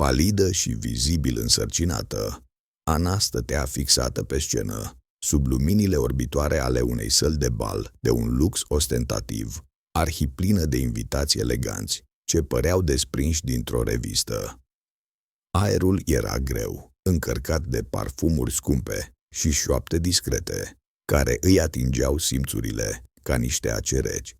Palidă și vizibil însărcinată, Ana stătea fixată pe scenă, sub luminile orbitoare ale unei săli de bal de un lux ostentativ, arhiplină de invitați eleganți, ce păreau desprinși dintr-o revistă. Aerul era greu, încărcat de parfumuri scumpe și șoapte discrete, care îi atingeau simțurile ca niște acereci.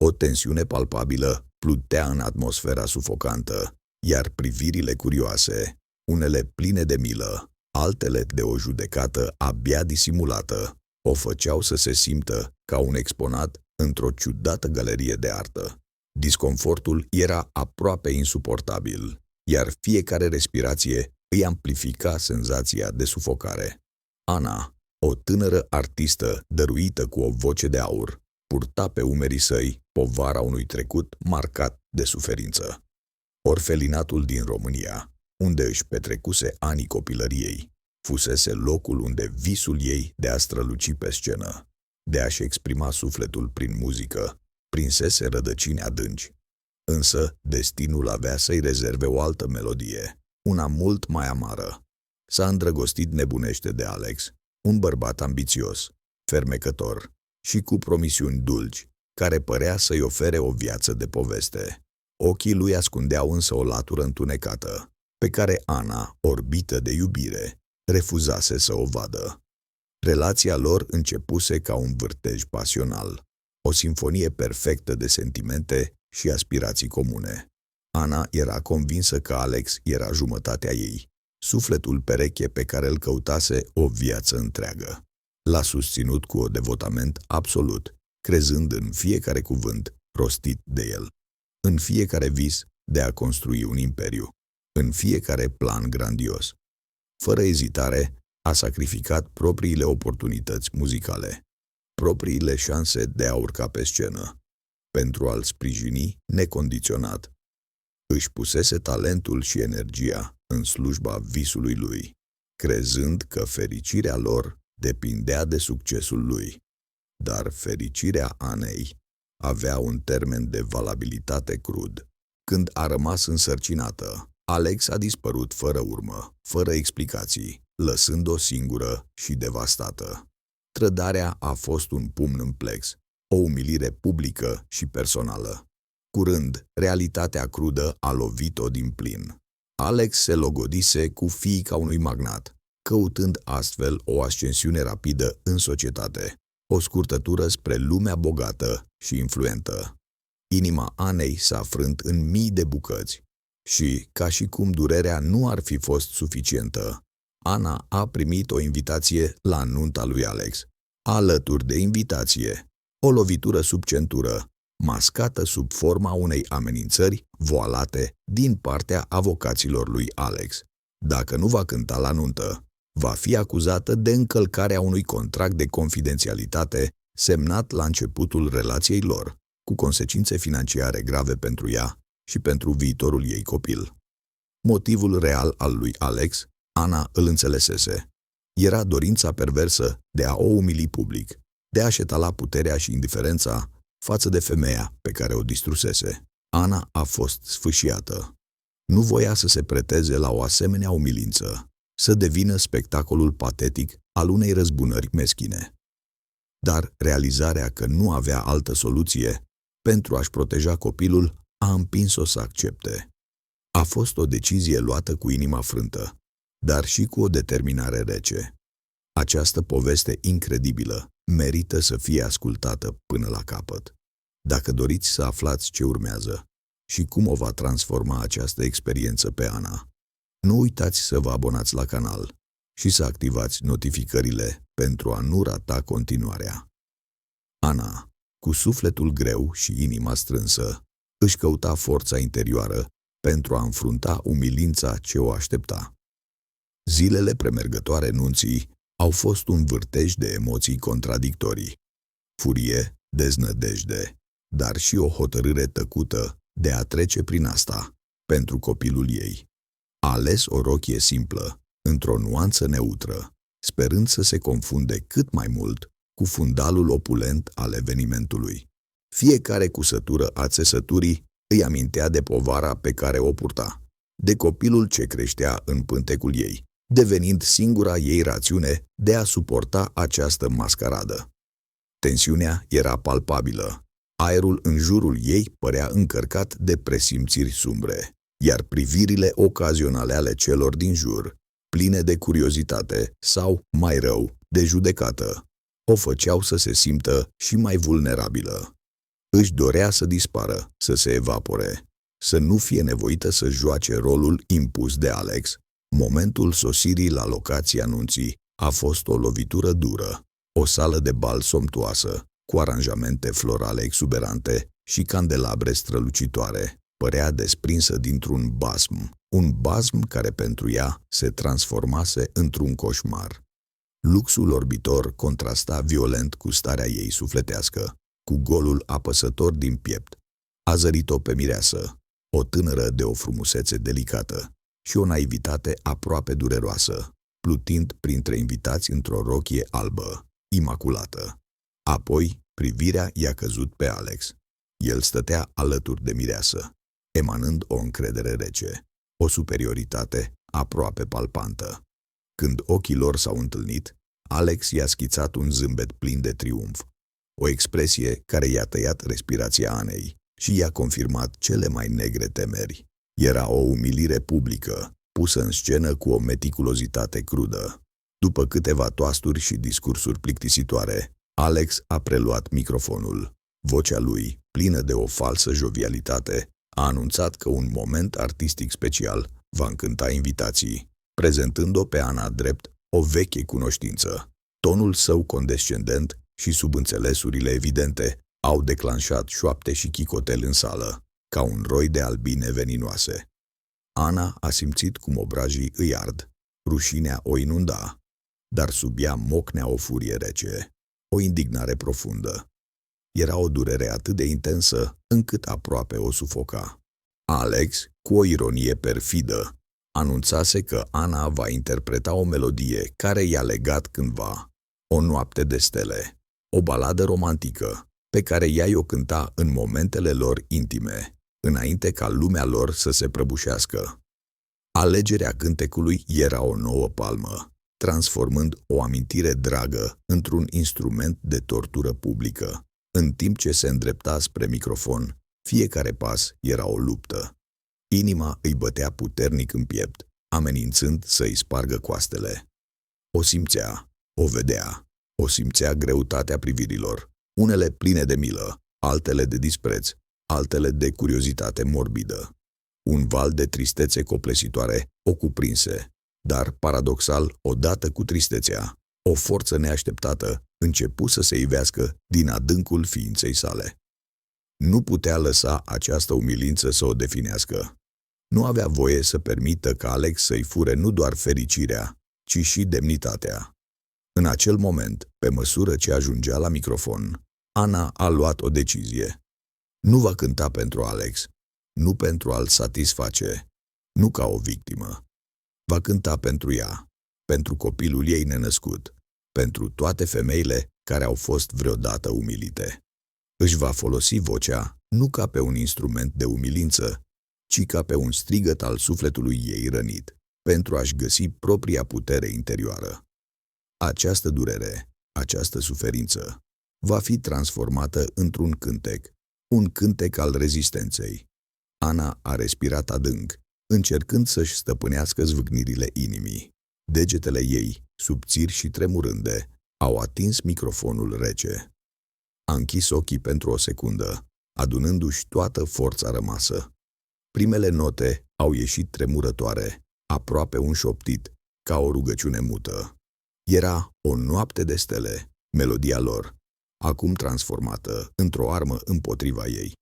O tensiune palpabilă plutea în atmosfera sufocantă, iar privirile curioase, unele pline de milă, altele de o judecată abia disimulată, o făceau să se simtă ca un exponat într-o ciudată galerie de artă. Disconfortul era aproape insuportabil, iar fiecare respirație îi amplifica senzația de sufocare. Ana, o tânără artistă dăruită cu o voce de aur, purta pe umerii săi povara unui trecut marcat de suferință. Orfelinatul din România, unde își petrecuse anii copilăriei, fusese locul unde visul ei de a străluci pe scenă, de a-și exprima sufletul prin muzică, prinsese rădăcini adânci. Însă destinul avea să-i rezerve o altă melodie, una mult mai amară. S-a îndrăgostit nebunește de Alex, un bărbat ambițios, fermecător și cu promisiuni dulci, care părea să-i ofere o viață de poveste. Ochii lui ascundeau însă o latură întunecată, pe care Ana, orbită de iubire, refuzase să o vadă. Relația lor începuse ca un vârtej pasional, o simfonie perfectă de sentimente și aspirații comune. Ana era convinsă că Alex era jumătatea ei, sufletul pereche pe care îl căutase o viață întreagă. L-a susținut cu un devotament absolut, crezând în fiecare cuvânt rostit de el, în fiecare vis de a construi un imperiu, în fiecare plan grandios. Fără ezitare, a sacrificat propriile oportunități muzicale, propriile șanse de a urca pe scenă, pentru a-l sprijini necondiționat. Își pusese talentul și energia în slujba visului lui, crezând că fericirea lor depindea de succesul lui. Dar fericirea Anei avea un termen de valabilitate crud. Când a rămas însărcinată, Alex a dispărut fără urmă, fără explicații, lăsând-o singură și devastată. Trădarea a fost un pumn în plex, o umilire publică și personală. Curând, realitatea crudă a lovit-o din plin. Alex se logodise cu fiica unui magnat, căutând astfel o ascensiune rapidă în societate, o scurtătură spre lumea bogată și influentă. Inima Anei s-a frânt în mii de bucăți și, ca și cum durerea nu ar fi fost suficientă, Ana a primit o invitație la nunta lui Alex. Alături de invitație, o lovitură sub centură, mascată sub forma unei amenințări voalate din partea avocaților lui Alex. Dacă nu va cânta la nuntă, va fi acuzată de încălcarea unui contract de confidențialitate semnat la începutul relației lor, cu consecințe financiare grave pentru ea și pentru viitorul ei copil. Motivul real al lui Alex, Ana îl înțelesese. Era dorința perversă de a o umili public, de a-și etala puterea și indiferența față de femeia pe care o distrusese. Ana a fost sfâșiată. Nu voia să se preteze la o asemenea umilință, să devină spectacolul patetic al unei răzbunări meschine. Dar realizarea că nu avea altă soluție pentru a-și proteja copilul a împins-o să accepte. A fost o decizie luată cu inima frântă, dar și cu o determinare rece. Această poveste incredibilă merită să fie ascultată până la capăt. Dacă doriți să aflați ce urmează și cum o va transforma această experiență pe Ana, nu uitați să vă abonați la canal și să activați notificările pentru a nu rata continuarea. Ana, cu sufletul greu și inima strânsă, își căuta forța interioară pentru a înfrunta umilința ce o aștepta. Zilele premergătoare nunții au fost un vârtej de emoții contradictorii. Furie, deznădejde, dar și o hotărâre tăcută de a trece prin asta pentru copilul ei. A ales o rochie simplă, într-o nuanță neutră, sperând să se confunde cât mai mult cu fundalul opulent al evenimentului. Fiecare cusătură a țesăturii îi amintea de povara pe care o purta. de copilul ce creștea în pântecul ei, devenind singura ei rațiune de a suporta această mascaradă. Tensiunea era palpabilă. Aerul în jurul ei părea încărcat de presimțiri sumbre, iar privirile ocazionale ale celor din jur, pline de curiozitate sau, mai rău, de judecată, o făceau să se simtă și mai vulnerabilă. Își dorea să dispară, să se evapore, să nu fie nevoită să joace rolul impus de Alex. Momentul sosirii la locația anunții a fost o lovitură dură. O sală de bal somptuoasă, cu aranjamente florale exuberante și candelabre strălucitoare, părea desprinsă dintr-un basm, un basm care pentru ea se transformase într-un coșmar. Luxul orbitor contrasta violent cu starea ei sufletească, cu golul apăsător din piept. A zărit-o pe mireasă, o tânără de o frumusețe delicată și o naivitate aproape dureroasă, plutind printre invitați într-o rochie albă, imaculată. Apoi, privirea i-a căzut pe Alex. El stătea alături de mireasă, emanând o încredere rece, o superioritate aproape palpantă. Când ochii lor s-au întâlnit, Alex i-a schițat un zâmbet plin de triumf, o expresie care i-a tăiat respirația Anei și i-a confirmat cele mai negre temeri. Era o umilire publică, pusă în scenă cu o meticulozitate crudă. După câteva toasturi și discursuri plictisitoare, Alex a preluat microfonul. Vocea lui, plină de o falsă jovialitate, a anunțat că un moment artistic special va încânta invitații, prezentând-o pe Ana drept o veche cunoștință. Tonul său condescendent și subînțelesurile evidente au declanșat șoapte și chicotel în sală, ca un roi de albine veninoase. Ana a simțit cum obrajii îi ard, rușinea o inunda, dar sub ea mocnea o furie rece, o indignare profundă. Era o durere atât de intensă, încât aproape o sufoca. Alex, cu o ironie perfidă, anunțase că Ana va interpreta o melodie care i-a legat cândva, o noapte de stele, o baladă romantică, pe care ea i-o cânta în momentele lor intime, înainte ca lumea lor să se prăbușească. Alegerea cântecului era o nouă palmă, transformând o amintire dragă într-un instrument de tortură publică. În timp ce se îndrepta spre microfon, fiecare pas era o luptă. Inima îi bătea puternic în piept, amenințând să-i spargă coastele. O simțea, o vedea, o simțea greutatea privirilor, unele pline de milă, altele de dispreț, altele de curiozitate morbidă. Un val de tristețe copleșitoare o cuprinse, dar, paradoxal, odată cu tristețea, o forță neașteptată începu să se ivească din adâncul ființei sale. Nu putea lăsa această umilință să o definească. Nu avea voie să permită ca Alex să-i fure nu doar fericirea, ci și demnitatea. În acel moment, pe măsură ce ajungea la microfon, Ana a luat o decizie. Nu va cânta pentru Alex, nu pentru a-l satisface, nu ca o victimă. Va cânta pentru ea, pentru copilul ei nenăscut, pentru toate femeile care au fost vreodată umilite. Își va folosi vocea nu ca pe un instrument de umilință, ci ca pe un strigăt al sufletului ei rănit, pentru a-și găsi propria putere interioară. Această durere, această suferință, va fi transformată într-un cântec, un cântec al rezistenței. Ana a respirat adânc, încercând să-și stăpânească zvâcnirile inimii. Degetele ei, subțiri și tremurânde, au atins microfonul rece. A închis ochii pentru o secundă, adunându-și toată forța rămasă. Primele note au ieșit tremurătoare, aproape un șoptit, ca o rugăciune mută. Era o noapte de stele, melodia lor, acum transformată într-o armă împotriva ei.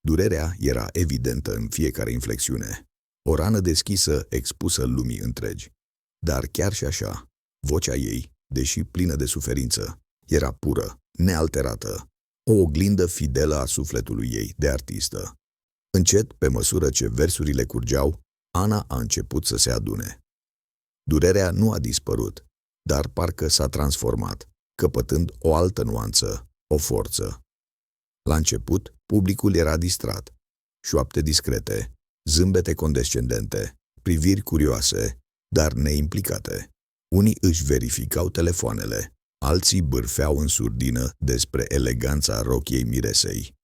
Durerea era evidentă în fiecare inflexiune, o rană deschisă expusă lumii întregi. Dar chiar și așa, vocea ei, deși plină de suferință, era pură, nealterată, o oglindă fidelă a sufletului ei de artistă. Încet, pe măsură ce versurile curgeau, Ana a început să se adune. Durerea nu a dispărut, dar parcă s-a transformat, căpătând o altă nuanță, o forță. La început, publicul era distrat. Șoapte discrete, Zâmbete condescendente, priviri curioase, dar neimplicate. Unii își verificau telefoanele, alții bârfeau în surdină despre eleganța rochiei miresei.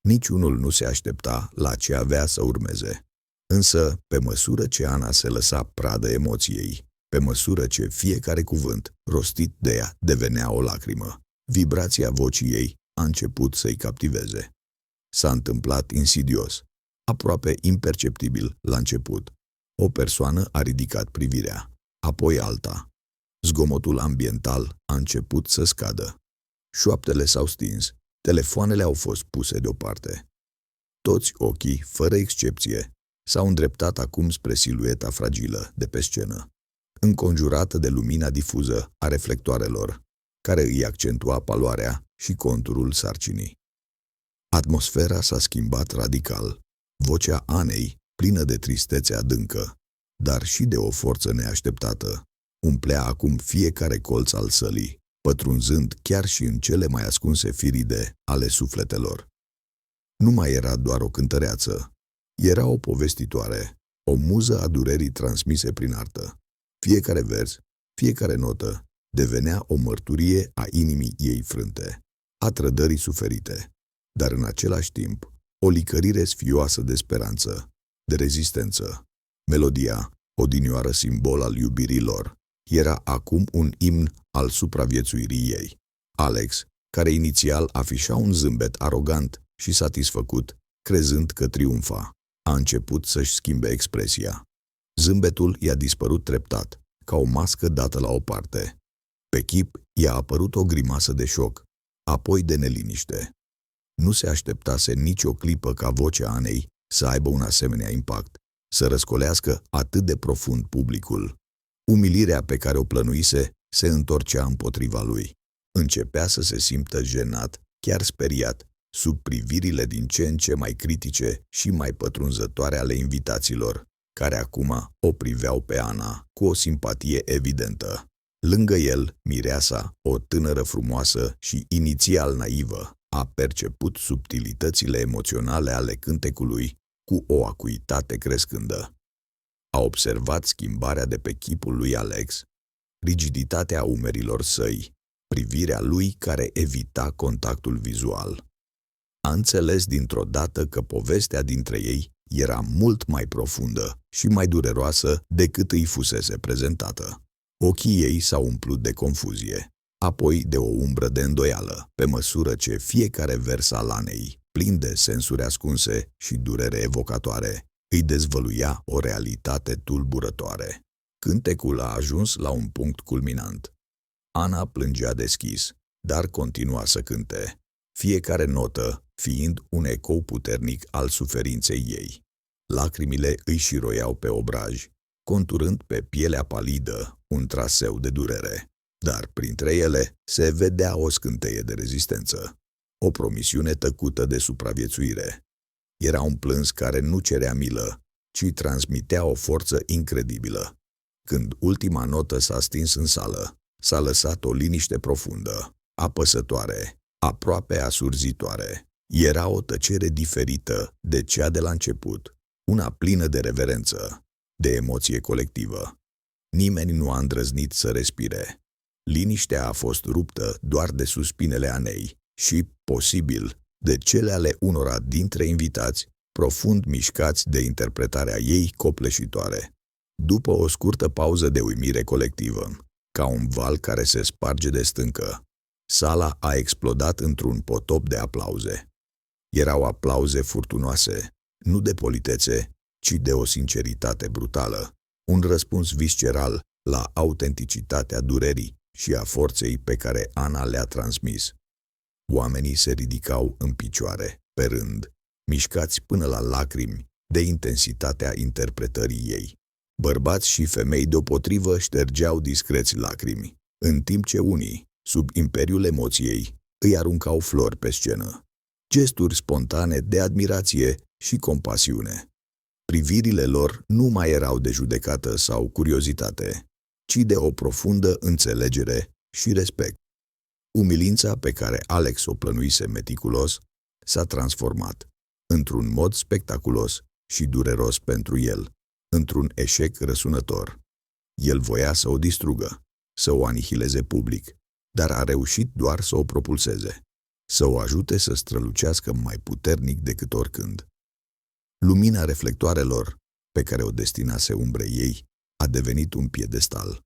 Niciunul nu se aștepta la ce avea să urmeze. Însă, pe măsură ce Ana se lăsa pradă emoției, pe măsură ce fiecare cuvânt rostit de ea devenea o lacrimă, vibrația vocii ei a început să-i captiveze. S-a întâmplat insidios, aproape imperceptibil la început. O persoană a ridicat privirea, apoi alta. Zgomotul ambiental a început să scadă. Șoaptele s-au stins, telefoanele au fost puse deoparte. Toți ochii, fără excepție, s-au îndreptat acum spre silueta fragilă de pe scenă, înconjurată de lumina difuză a reflectoarelor, care îi accentua paloarea și conturul sarcinii. Atmosfera s-a schimbat radical. Vocea Anei, plină de tristețe adâncă, dar și de o forță neașteptată, umplea acum fiecare colț al sălii, pătrunzând chiar și în cele mai ascunse firide ale sufletelor. Nu mai era doar o cântăreață, era o povestitoare, o muză a durerii transmise prin artă. Fiecare vers, fiecare notă, devenea o mărturie a inimii ei frânte, a trădării suferite, dar în același timp, o licărire sfioasă de speranță, de rezistență. Melodia, odinioară simbol al iubirii lor, era acum un imn al supraviețuirii ei. Alex, care inițial afișa un zâmbet arogant și satisfăcut, crezând că triumfa, a început să-și schimbe expresia. Zâmbetul i-a dispărut treptat, ca o mască dată la o parte. Pe chip i-a apărut o grimasă de șoc, apoi de neliniște. Nu se așteptase nicio clipă ca vocea Anei să aibă un asemenea impact, să răscolească atât de profund publicul. Umilirea pe care o plănuise se întorcea împotriva lui. Începea să se simtă jenat, chiar speriat, sub privirile din ce în ce mai critice și mai pătrunzătoare ale invitaților, care acum o priveau pe Ana cu o simpatie evidentă. Lângă el, mireasa, o tânără frumoasă și inițial naivă, a perceput subtilitățile emoționale ale cântecului cu o acuitate crescândă. A observat schimbarea de pe chipul lui Alex, rigiditatea umerilor săi, privirea lui care evita contactul vizual. A înțeles dintr-o dată că povestea dintre ei era mult mai profundă și mai dureroasă decât îi fusese prezentată. Ochii ei s-au umplut de confuzie, apoi de o umbră de îndoială, pe măsură ce fiecare vers al Anei, plin de sensuri ascunse și durere evocatoare, îi dezvăluia o realitate tulburătoare. Cântecul a ajuns la un punct culminant. Ana plângea deschis, dar continua să cânte, fiecare notă fiind un ecou puternic al suferinței ei. Lacrimile îi șiroiau pe obraj, conturând pe pielea palidă un traseu de durere, dar printre ele se vedea o scânteie de rezistență, o promisiune tăcută de supraviețuire. Era un plâns care nu cerea milă, ci transmitea o forță incredibilă. Când ultima notă s-a stins în sală, s-a lăsat o liniște profundă, apăsătoare, aproape asurzitoare. Era o tăcere diferită de cea de la început, una plină de reverență, de emoție colectivă. Nimeni nu a îndrăznit să respire. Liniștea a fost ruptă doar de suspinele Anei și, posibil, de cele ale unora dintre invitați, profund mișcați de interpretarea ei copleșitoare. După o scurtă pauză de uimire colectivă, ca un val care se sparge de stâncă, sala a explodat într-un potop de aplauze. Erau aplauze furtunoase, nu de politețe, ci de o sinceritate brutală, un răspuns visceral la autenticitatea durerii și a forței pe care Ana le-a transmis. Oamenii se ridicau în picioare, pe rând, mișcați până la lacrimi de intensitatea interpretării ei. Bărbați și femei deopotrivă ștergeau discreți lacrimi, în timp ce unii, sub imperiul emoției, îi aruncau flori pe scenă. Gesturi spontane de admirație și compasiune. Privirile lor nu mai erau de judecată sau curiozitate, ci de o profundă înțelegere și respect. Umilința pe care Alex o plănuise meticulos s-a transformat, într-un mod spectaculos, și dureros pentru el, într-un eșec răsunător. El voia să o distrugă, să o anihileze public, dar a reușit doar să o propulseze, să o ajute să strălucească mai puternic decât oricând. Lumina reflectoarelor, pe care o destinase umbrei ei, a devenit un piedestal.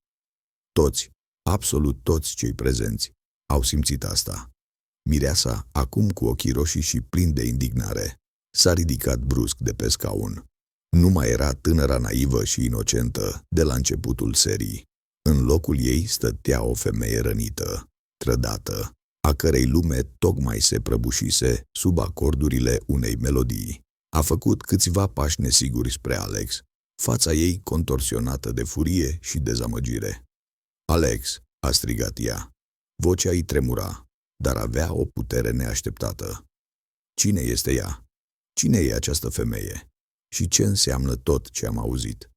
Toți, absolut toți cei prezenți, au simțit asta. Mireasa, acum cu ochii roșii și plin de indignare, s-a ridicat brusc de pe scaun. Nu mai era tânăra naivă și inocentă de la începutul serii. În locul ei stătea o femeie rănită, trădată, a cărei lume tocmai se prăbușise sub acordurile unei melodii. A făcut câțiva pași nesiguri spre Alex, fața ei contorsionată de furie și dezamăgire. "Alex!" a strigat ea. Vocea îi tremura, dar avea o putere neașteptată. Cine este ea? Cine e această femeie? Și ce înseamnă tot ce am auzit?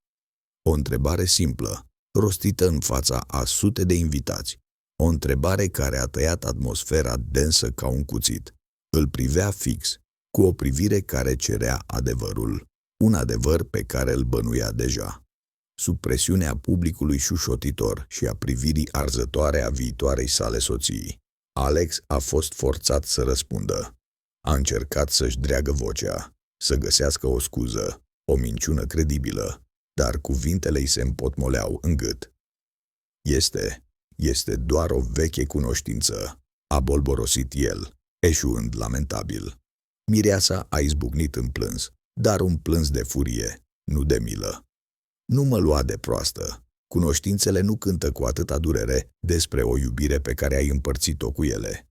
O întrebare simplă, rostită în fața a sute de invitați. O întrebare care a tăiat atmosfera densă ca un cuțit. Îl privea fix, cu o privire care cerea adevărul, un adevăr pe care îl bănuia deja. Sub presiunea publicului șușotitor și a privirii arzătoare a viitoarei sale soții, Alex a fost forțat să răspundă. A încercat să-și dreagă vocea, să găsească o scuză, o minciună credibilă, dar cuvintele îi se împotmoleau în gât. Este doar o veche cunoștință, a bolborosit el, eșuând lamentabil. Mireasa a izbucnit în plâns, dar un plâns de furie, nu de milă. Nu mă lua de proastă. Cunoștințele nu cântă cu atâta durere despre o iubire pe care ai împărțit-o cu ele.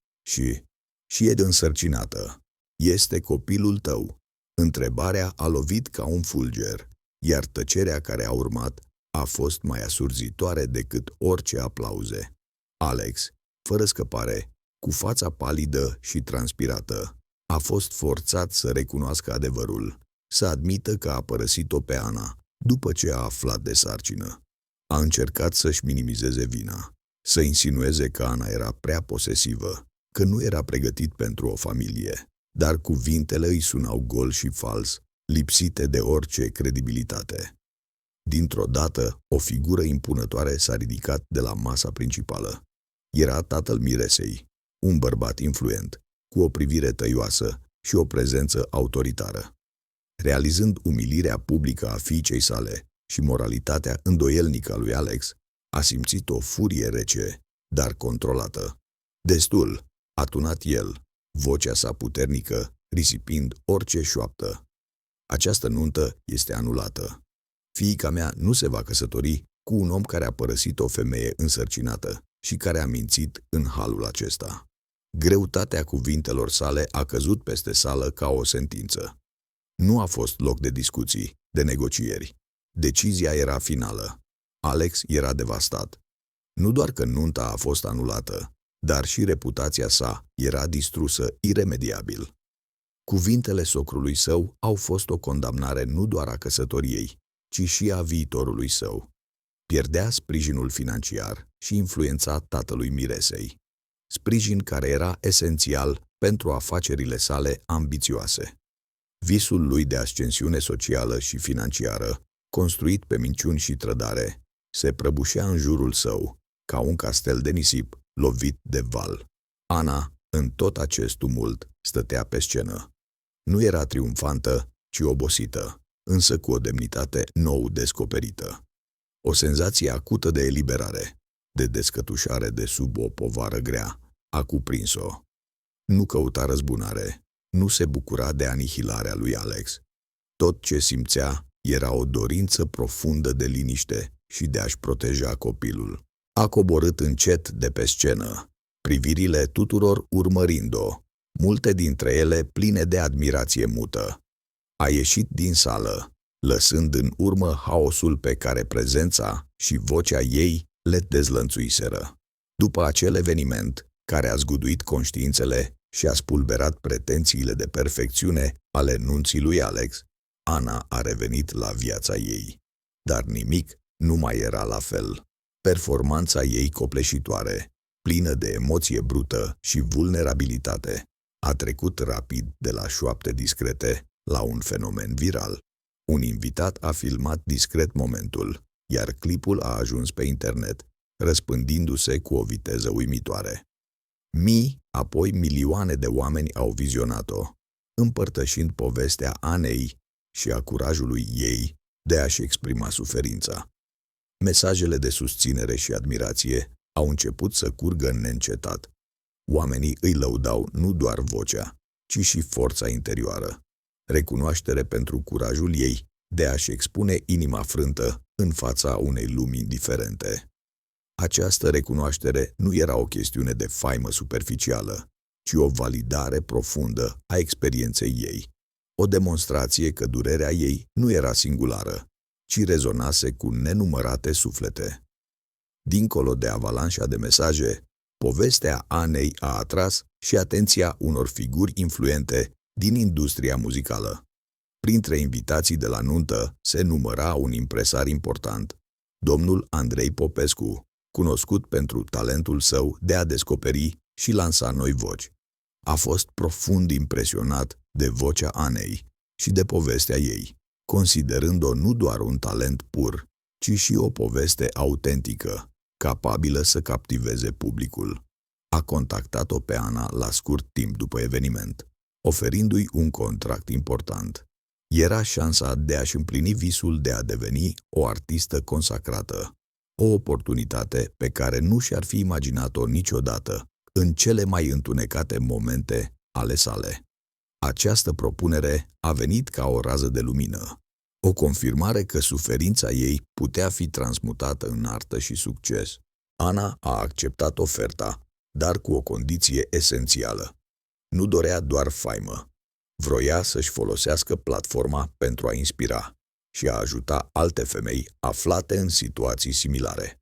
Și e însărcinată. Este copilul tău. Întrebarea a lovit ca un fulger, iar tăcerea care a urmat a fost mai asurzitoare decât orice aplauze. Alex, fără scăpare, cu fața palidă și transpirată, a fost forțat să recunoască adevărul, să admită că a părăsit-o pe Ana, după ce a aflat de sarcină. A încercat să-și minimizeze vina, să insinueze că Ana era prea posesivă, că nu era pregătit pentru o familie, dar cuvintele îi sunau gol și fals, lipsite de orice credibilitate. Dintr-o dată, o figură impunătoare s-a ridicat de la masa principală. Era tatăl Miresei, un bărbat influent, cu o privire tăioasă și o prezență autoritară. Realizând umilirea publică a fiicei sale și moralitatea îndoielnică a lui Alex, a simțit o furie rece, dar controlată. "Destul!" a tunat el, vocea sa puternică, risipind orice șoaptă. "Această nuntă este anulată. Fiica mea nu se va căsători cu un om care a părăsit o femeie însărcinată și care a mințit în halul acesta." Greutatea cuvintelor sale a căzut peste sală ca o sentință. Nu a fost loc de discuții, de negocieri. Decizia era finală. Alex era devastat. Nu doar că nunta a fost anulată, dar și reputația sa era distrusă iremediabil. Cuvintele socrului său au fost o condamnare nu doar a căsătoriei, ci și a viitorului său. Pierdea sprijinul financiar și influența tatălui Miresei, sprijin care era esențial pentru afacerile sale ambițioase. Visul lui de ascensiune socială și financiară, construit pe minciuni și trădare, se prăbușea în jurul său, ca un castel de nisip lovit de val. Ana, în tot acest tumult, stătea pe scenă. Nu era triumfantă, ci obosită, însă cu o demnitate nou descoperită. O senzație acută de eliberare, de descătușare de sub o povară grea, a cuprins-o. Nu căuta răzbunare, nu se bucura de anihilarea lui Alex. Tot ce simțea era o dorință profundă de liniște și de a-și proteja copilul. A coborât încet de pe scenă, privirile tuturor urmărind-o, multe dintre ele pline de admirație mută. A ieșit din sală, lăsând în urmă haosul pe care prezența și vocea ei le dezlănțuiseră. După acel eveniment, care a zguduit conștiințele și a spulberat pretențiile de perfecțiune ale nunții lui Alex, Ana a revenit la viața ei. Dar nimic nu mai era la fel. Performanța ei copleșitoare, plină de emoție brută și vulnerabilitate, a trecut rapid de la șoapte discrete la un fenomen viral. Un invitat a filmat discret momentul, iar clipul a ajuns pe internet, răspândindu-se cu o viteză uimitoare. Mii, apoi milioane de oameni au vizionat-o, împărtășind povestea Anei și a curajului ei de a-și exprima suferința. Mesajele de susținere și admirație au început să curgă neîncetat. Oamenii îi lăudau nu doar vocea, ci și forța interioară. Recunoaștere pentru curajul ei de a-și expune inima frântă în fața unei lumi indiferente. Această recunoaștere nu era o chestiune de faimă superficială, ci o validare profundă a experienței ei. O demonstrație că durerea ei nu era singulară, ci rezonase cu nenumărate suflete. Dincolo de avalanșa de mesaje, povestea Anei a atras și atenția unor figuri influente din industria muzicală. Printre invitații de la nuntă se număra un impresar important, domnul Andrei Popescu, cunoscut pentru talentul său de a descoperi și lansa noi voci. A fost profund impresionat de vocea Anei și de povestea ei, considerând-o nu doar un talent pur, ci și o poveste autentică, capabilă să captiveze publicul. A contactat-o pe Ana la scurt timp după eveniment, oferindu-i un contract important. Era șansa de a-și împlini visul de a deveni o artistă consacrată, o oportunitate pe care nu și-ar fi imaginat-o niciodată în cele mai întunecate momente ale sale. Această propunere a venit ca o rază de lumină, o confirmare că suferința ei putea fi transmutată în artă și succes. Ana a acceptat oferta, dar cu o condiție esențială. Nu dorea doar faimă. Vroia să-și folosească platforma pentru a inspira și a ajuta alte femei aflate în situații similare.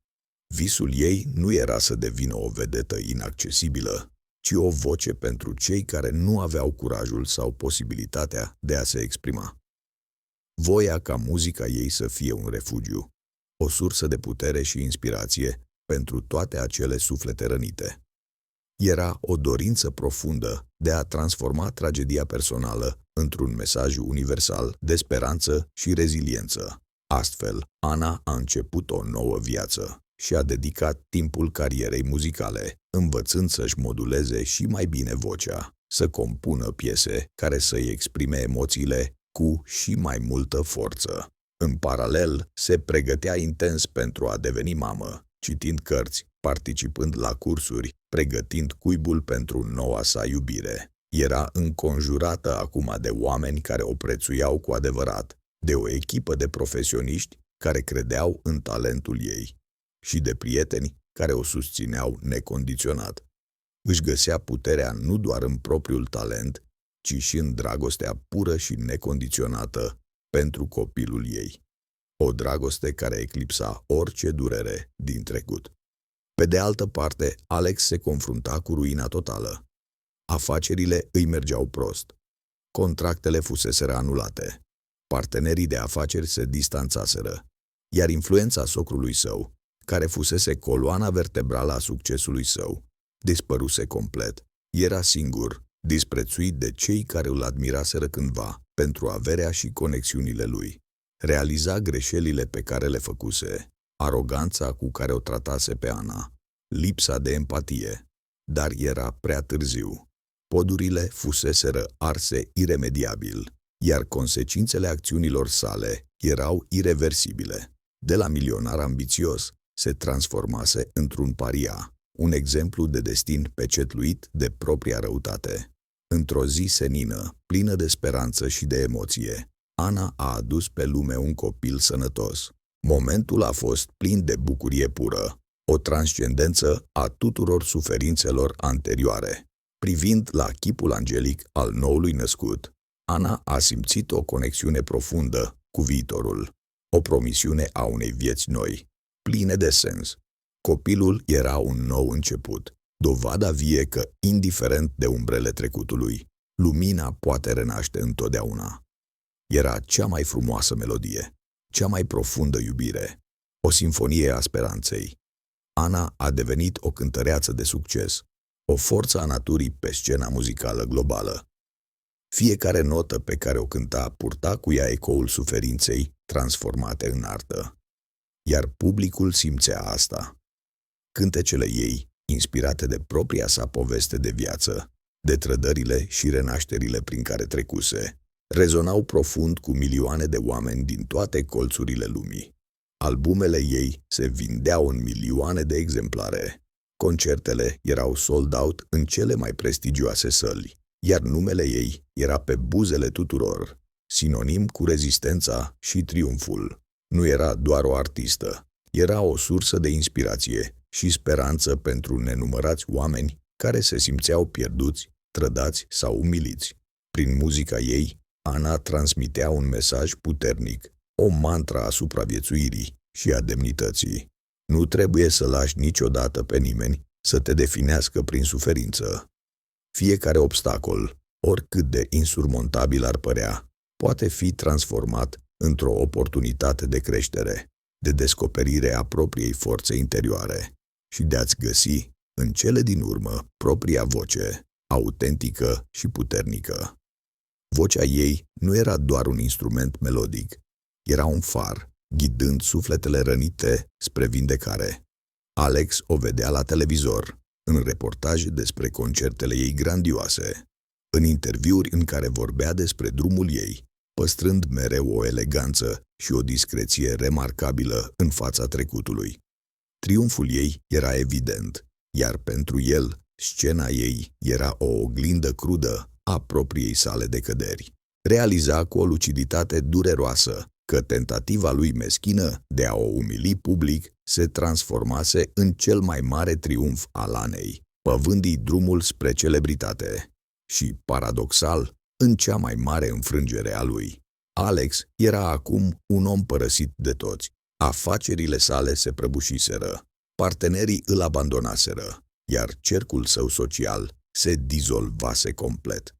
Visul ei nu era să devină o vedetă inaccesibilă, ci o voce pentru cei care nu aveau curajul sau posibilitatea de a se exprima. Voia ca muzica ei să fie un refugiu, o sursă de putere și inspirație pentru toate acele suflete rănite. Era o dorință profundă de a transforma tragedia personală într-un mesaj universal de speranță și reziliență. Astfel, Ana a început o nouă viață și a dedicat timpul carierei muzicale, învățând să-și moduleze și mai bine vocea, să compună piese care să-i exprime emoțiile cu și mai multă forță. În paralel, se pregătea intens pentru a deveni mamă, citind cărți, participând la cursuri, pregătind cuibul pentru noua sa iubire. Era înconjurată acum de oameni care o prețuiau cu adevărat, de o echipă de profesioniști care credeau în talentul ei și de prieteni care o susțineau necondiționat. Își găsea puterea nu doar în propriul talent, ci și în dragostea pură și necondiționată pentru copilul ei. O dragoste care eclipsa orice durere din trecut. Pe de altă parte, Alex se confrunta cu ruina totală. Afacerile îi mergeau prost. Contractele fuseseră anulate. Partenerii de afaceri se distanțaseră, iar influența socrului său, care fusese coloana vertebrală a succesului său, dispăruse complet. Era singur, disprețuit de cei care îl admiraseră cândva pentru averea și conexiunile lui. Realiza greșelile pe care le făcuse, aroganța cu care o tratase pe Ana, lipsa de empatie, dar era prea târziu. Podurile fuseseră arse iremediabil, iar consecințele acțiunilor sale erau ireversibile. De la milionar ambițios, se transformase într-un paria, un exemplu de destin pecetluit de propria răutate. Într-o zi senină, plină de speranță și de emoție, Ana a adus pe lume un copil sănătos. Momentul a fost plin de bucurie pură, o transcendență a tuturor suferințelor anterioare. Privind la chipul angelic al noului născut, Ana a simțit o conexiune profundă cu viitorul, o promisiune a unei vieți noi, pline de sens. Copilul era un nou început, dovada vie că, indiferent de umbrele trecutului, lumina poate renaște întotdeauna. Era cea mai frumoasă melodie, cea mai profundă iubire, o simfonie a speranței. Ana a devenit o cântăreață de succes, o forță a naturii pe scena muzicală globală. Fiecare notă pe care o cânta purta cu ea ecoul suferinței transformate în artă. Iar publicul simțea asta. Cântecele ei, inspirate de propria sa poveste de viață, de trădările și renașterile prin care trecuse, rezonau profund cu milioane de oameni din toate colțurile lumii. Albumele ei se vindeau în milioane de exemplare. Concertele erau sold out în cele mai prestigioase săli, iar numele ei era pe buzele tuturor, sinonim cu rezistența și triumful. Nu era doar o artistă, era o sursă de inspirație și speranță pentru nenumărați oameni care se simțeau pierduți, trădați sau umiliți. Prin muzica ei, Ana transmitea un mesaj puternic, o mantră a supraviețuirii și a demnității. Nu trebuie să lași niciodată pe nimeni să te definească prin suferință. Fiecare obstacol, oricât de insurmontabil ar părea, poate fi transformat într-o oportunitate de creștere, de descoperire a propriei forțe interioare și de a-ți găsi, în cele din urmă, propria voce, autentică și puternică. Vocea ei nu era doar un instrument melodic, era un far, ghidând sufletele rănite spre vindecare. Alex o vedea la televizor, în reportaje despre concertele ei grandioase, în interviuri în care vorbea despre drumul ei, păstrând mereu o eleganță și o discreție remarcabilă în fața trecutului. Triumful ei era evident, iar pentru el, scena ei era o oglindă crudă a propriei sale decăderi. Realiza cu o luciditate dureroasă că tentativa lui meschină de a o umili public se transformase în cel mai mare triumf al Anei, păvându-i drumul spre celebritate. Și, paradoxal, în cea mai mare înfrângere a lui. Alex era acum un om părăsit de toți. Afacerile sale se prăbușiseră, partenerii îl abandonaseră, iar cercul său social se dizolvase complet.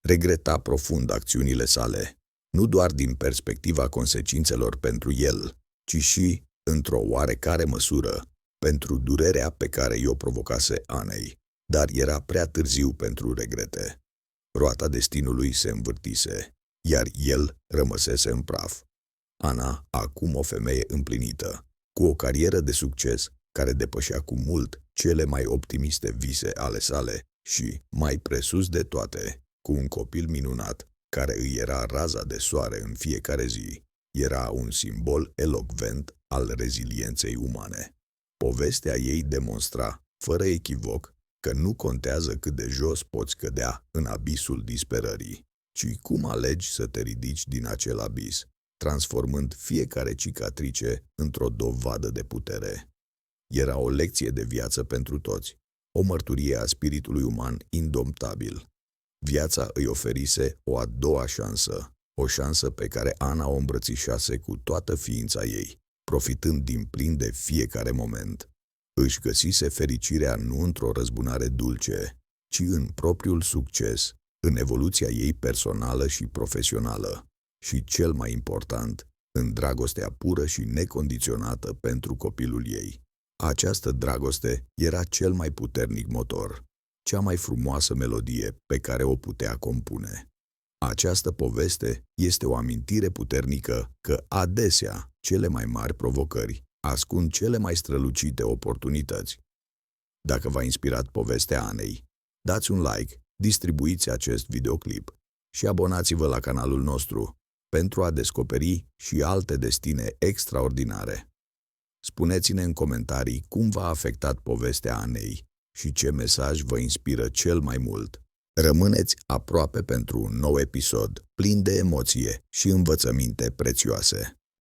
Regreta profund acțiunile sale, nu doar din perspectiva consecințelor pentru el, ci și, într-o oarecare măsură, pentru durerea pe care i-o provocase Anei. Dar era prea târziu pentru regrete. Roata destinului se învârtise, iar el rămăsese în praf. Ana, acum o femeie împlinită, cu o carieră de succes care depășea cu mult cele mai optimiste vise ale sale și, mai presus de toate, cu un copil minunat care îi era raza de soare în fiecare zi, era un simbol elocvent al rezilienței umane. Povestea ei demonstra, fără echivoc, că nu contează cât de jos poți cădea în abisul disperării, ci cum alegi să te ridici din acel abis, transformând fiecare cicatrice într-o dovadă de putere. Era o lecție de viață pentru toți, o mărturie a spiritului uman indomptabil. Viața îi oferise o a doua șansă, o șansă pe care Ana o îmbrățișase cu toată ființa ei, profitând din plin de fiecare moment. Își găsise fericirea nu într-o răzbunare dulce, ci în propriul succes, în evoluția ei personală și profesională și, cel mai important, în dragostea pură și necondiționată pentru copilul ei. Această dragoste era cel mai puternic motor, cea mai frumoasă melodie pe care o putea compune. Această poveste este o amintire puternică că adesea cele mai mari provocări ascund cele mai strălucite oportunități. Dacă v-a inspirat povestea Anei, dați un like, distribuiți acest videoclip și abonați-vă la canalul nostru pentru a descoperi și alte destine extraordinare. Spuneți-ne în comentarii cum v-a afectat povestea Anei și ce mesaj vă inspiră cel mai mult. Rămâneți aproape pentru un nou episod plin de emoție și învățăminte prețioase.